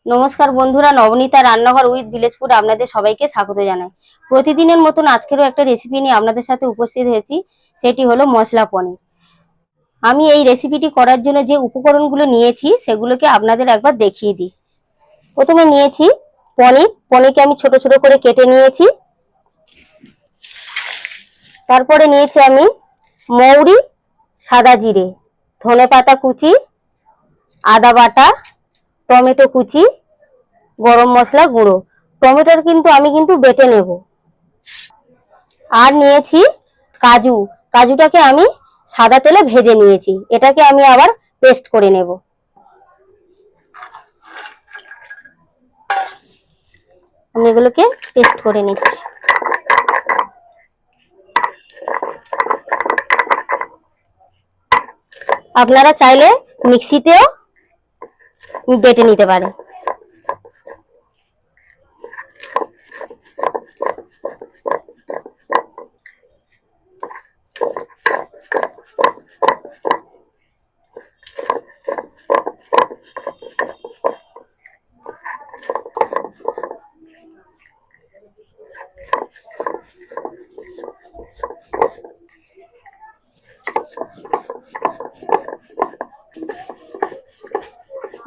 নমস্কার বন্ধুরা, নবনীতা রান্নাঘর উইথ ভিলেজ ফুড আপনাদের সবাইকে স্বাগত জানাই। প্রতিদিনের মতন আজকেরও একটা রেসিপি নিয়ে আপনাদের সাথে উপস্থিত হয়েছি, সেটি হলো মশলা পনির। আমি এই রেসিপিটি করার জন্য যে উপকরণগুলো নিয়েছি সেগুলোকে আপনাদের একবার দেখিয়ে দিই। প্রথমে নিয়েছি পনিরকে আমি ছোট ছোট করে কেটে নিয়েছি। তারপরে নিয়েছি আমি মৌরি, সাদা জিরে, ধনেপাতা কুচি, আদা বাটা, টমেটো কুচি, গরম মশলা গুঁড়ো। টমেটোর আমি বেটে নেব। আর নিয়েছি কাজুটাকে আমি সাদা তেলে ভেজে নিয়েছি, এটাকে আমি আবার পেস্ট করে নেব। আমি এগুলোকে পেস্ট করে নিচ্ছি। আপনারা চাইলে মিক্সিতেও বেটে নিতে পারেন।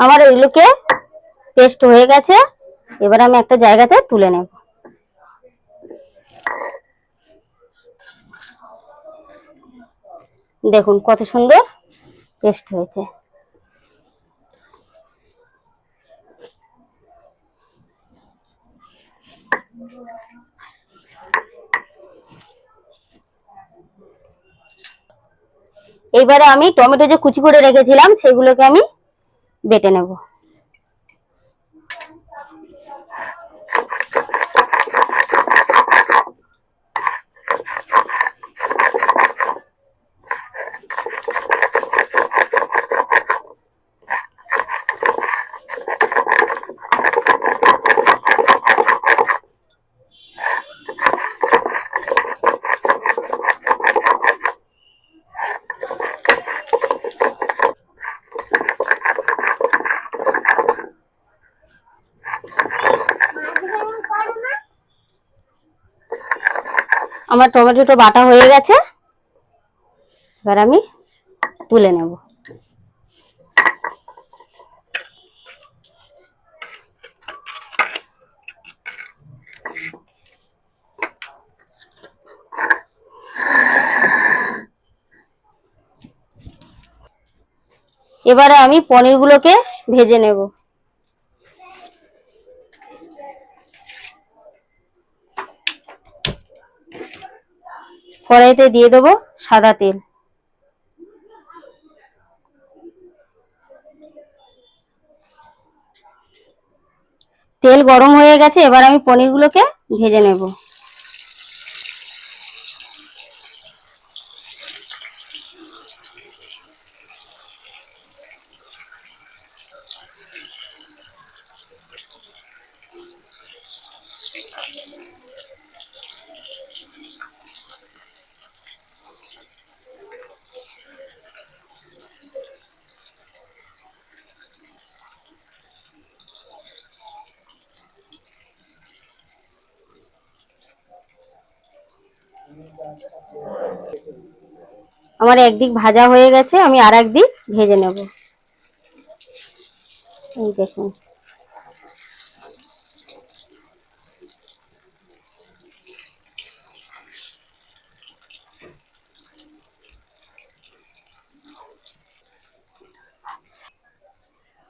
আমার এগুলোকে পেস্ট হয়ে গেছে, এবার আমি একটা জায়গাতে তুলে নেব। দেখুন কত সুন্দর পেস্ট হয়েছে। এইবারে আমি টমেটো যে কুচি করে রেখেছিলাম সেগুলোকে আমি বেটে নেব। আমার টমেটোটা বাটা হয়ে গেছে, এবার আমি তুলে নেব। এবারে আমি পনিরগুলোকে ভেজে নেব। কড়াইতে দিয়ে দেবো সাদা তেল। তেল গরম হয়ে গেছে, এবার আমি পনিরগুলোকে ভেজে নেব। আমার একদিক ভাজা হয়ে গেছে, আমি আর একদিক ভেজে নেব। এই দেখুন,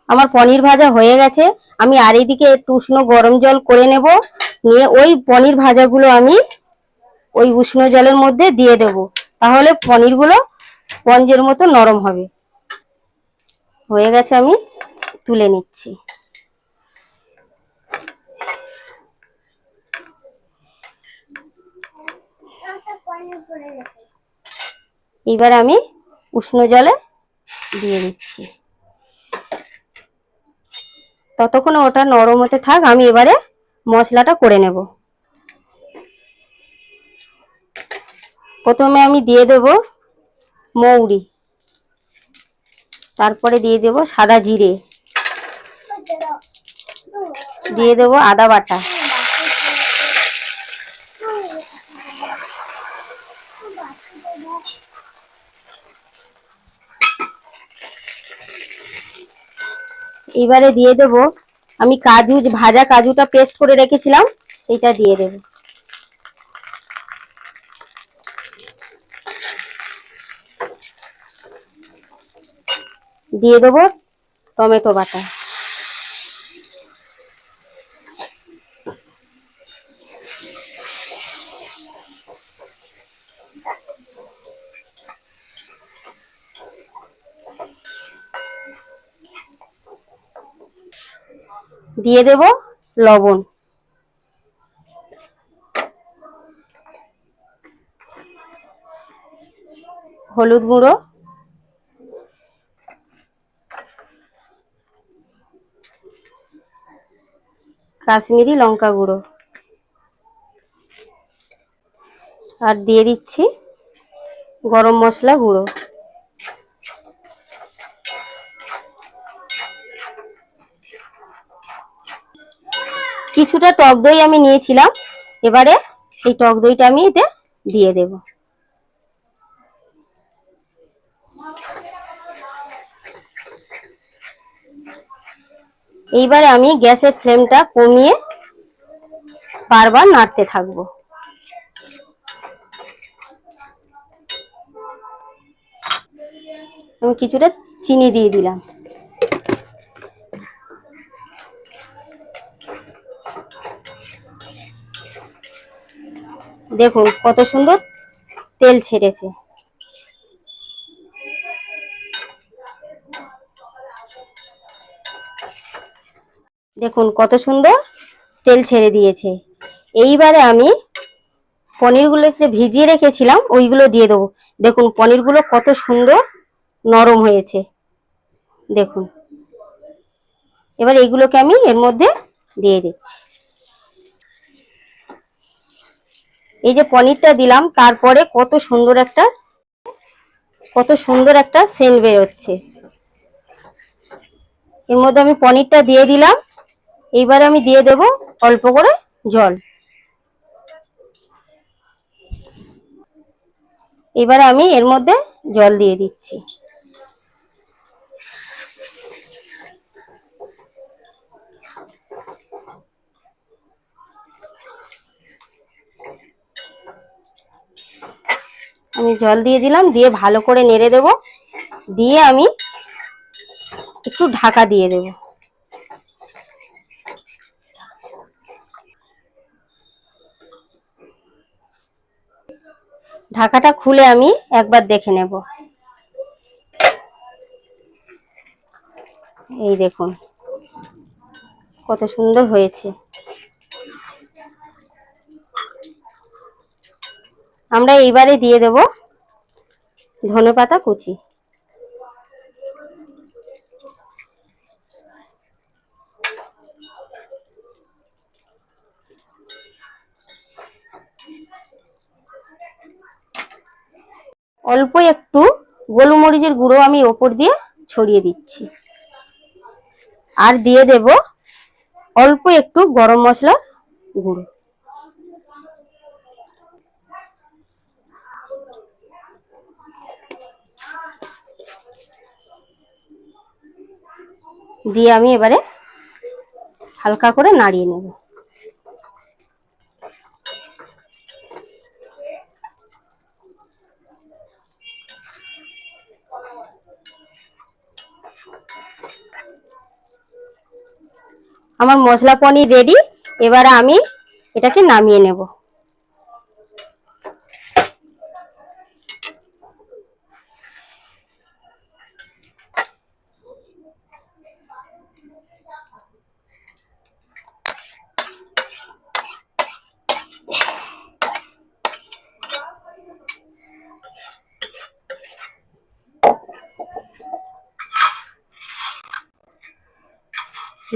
আমার পনির ভাজা হয়ে গেছে। আমি আর এইদিকে একটু উষ্ণ গরম জল করে নেব, নিয়ে ওই পনির ভাজাগুলো আমি ওই উষ্ণ জলের মধ্যে দিয়ে দেব, তাহলে পনিরগুলো স্পঞ্জের মতো নরম হবে। হয়ে গেছে, আমি তুলে নিচ্ছি। এবার আমি উষ্ণ জলে দিয়ে দিচ্ছি, ততক্ষণ ওটা নরম হতে থাক। আমি এবারে মশলাটা করে নেব। প্রথমে আমি দিয়ে দেব মৌরি, তারপরে দিয়ে দেব সাদা জিরে, দিয়ে দেবো আদা বাটা, এবারে দিয়ে দেবো আমি কাজু, ভাজা কাজুটা পেস্ট করে রেখেছিলাম সেইটা দিয়ে দেবো। দিয়ে দেবো টমেটো বাটা, দিয়ে দেব লবণ, হলুদ গুঁড়ো, কাশ্মীরি লঙ্কা গুঁড়ো, আর দিয়ে দিচ্ছি গরম মশলা গুঁড়ো। কিছুটা টক দই আমি নিয়েছিলাম, এবারে এই টক দইটা আমি এতে দিয়ে দেব। এইবারে আমি গ্যাসের ফ্লেমটা কমিয়ে বারবার নাড়তে থাকবো। আমি কিছুটা চিনি দিয়ে দিলাম। দেখুন কত সুন্দর তেল ছেড়েছে। দেখুন কত সুন্দর তেল ছেড়ে দিয়েছে। এইবারে আমি পনিরগুলো যে ভিজিয়ে রেখেছিলাম ওইগুলো দিয়ে দেবো। দেখুন পনিরগুলো কত সুন্দর নরম হয়েছে দেখুন। এবার এইগুলোকে আমি এর মধ্যে দিয়ে দিচ্ছি। এই যে পনিরটা দিলাম তারপরে কত সুন্দর একটা সেন্ট বেরোচ্ছে। এর মধ্যে আমি পনিরটা দিয়ে দিলাম। এইবারে আমি দিয়ে দেব অল্প করে জল। এবারে আমি এর মধ্যে জল দিয়ে দিচ্ছি। আমি জল দিয়ে দিলাম, দিয়ে ভালো করে নেড়ে দেব, দিয়ে আমি একটু ঢাকা দিয়ে দেব। ঢাকাটা খুলে আমি একবার দেখে নেব। এই দেখুন কত সুন্দর হয়েছে। আমরা এইবারে দিয়ে দেব ধনেপাতা কুচি। অল্প একটু গোলমরিচের গুঁড়ো আমি ওপর দিয়ে ছড়িয়ে দিচ্ছি। আর দিয়ে দেব অল্প একটু গরম মশলার গুঁড়ো। দিয়ে আমি এবারে হালকা করে নাড়িয়ে নেব। আমার মশলা পনির রেডি। এবারে আমি এটাকে নামিয়ে নেব।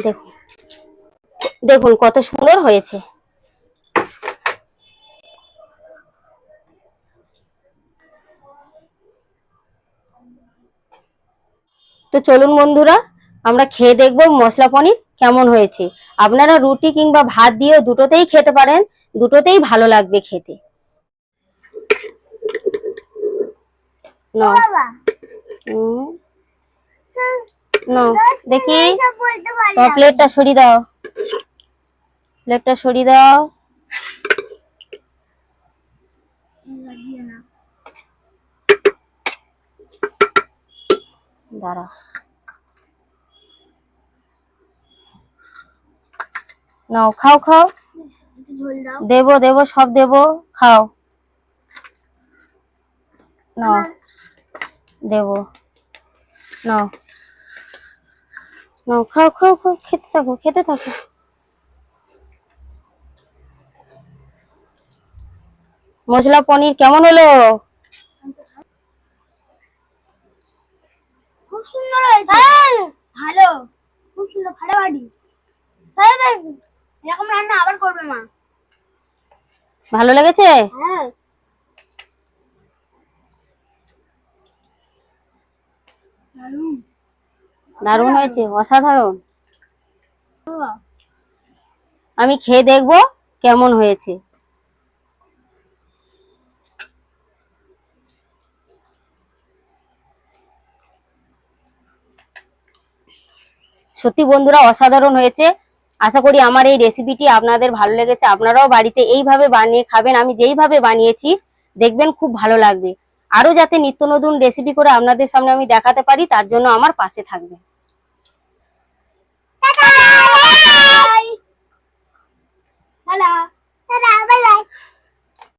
দেখুন দেখুন কত সুন্দর হয়েছে। তো চলুন বন্ধুরা আমরা খেয়ে দেখবো মশলা পনির কেমন হয়েছে। আপনারা রুটি কিংবা ভাত দিয়েও দুটোতেই খেতে পারেন, দুটোতেই ভালো লাগবে খেতে। নাও নাও দেখি, তোমার প্লেটটা সরিয়ে দাও, প্লেটটা সরিয়ে দাও। দাঁড়াও, নাও খাও খাও, দেবো দেবো সব দেবো, খাও, নাও দেবো, নাও নাও খাও খাও খাও, খেতে থাকো খেতে থাকো। মশলা পনির কেমন হলো? খুব সুন্দর হয়েছে। ভালো, খুব সুন্দর, ফাটাফাটি। এরকম রান্না আবার করবে মা। ভালো লেগেছে? হ্যাঁ, দারুণ। দারুণ হয়েছে, অসাধারণ। আমি খেয়ে দেখবো কেমন হয়েছে। সত্যি বন্ধুরা অসাধারণ হয়েছে। আশা করি আমার এই রেসিপিটি আপনাদের ভালো লেগেছে। আপনারাও বাড়িতে এইভাবে বানিয়ে খাবেন, আমি যেইভাবে বানিয়েছি, দেখবেন খুব ভালো লাগবে। আরো যাতে নিত্য নতুন রেসিপি করে আপনাদের সামনে আমি দেখাতে পারি, তার জন্য আমার পাশে থাকবেন। Tata, bye bye. Tata, tata, bye bye.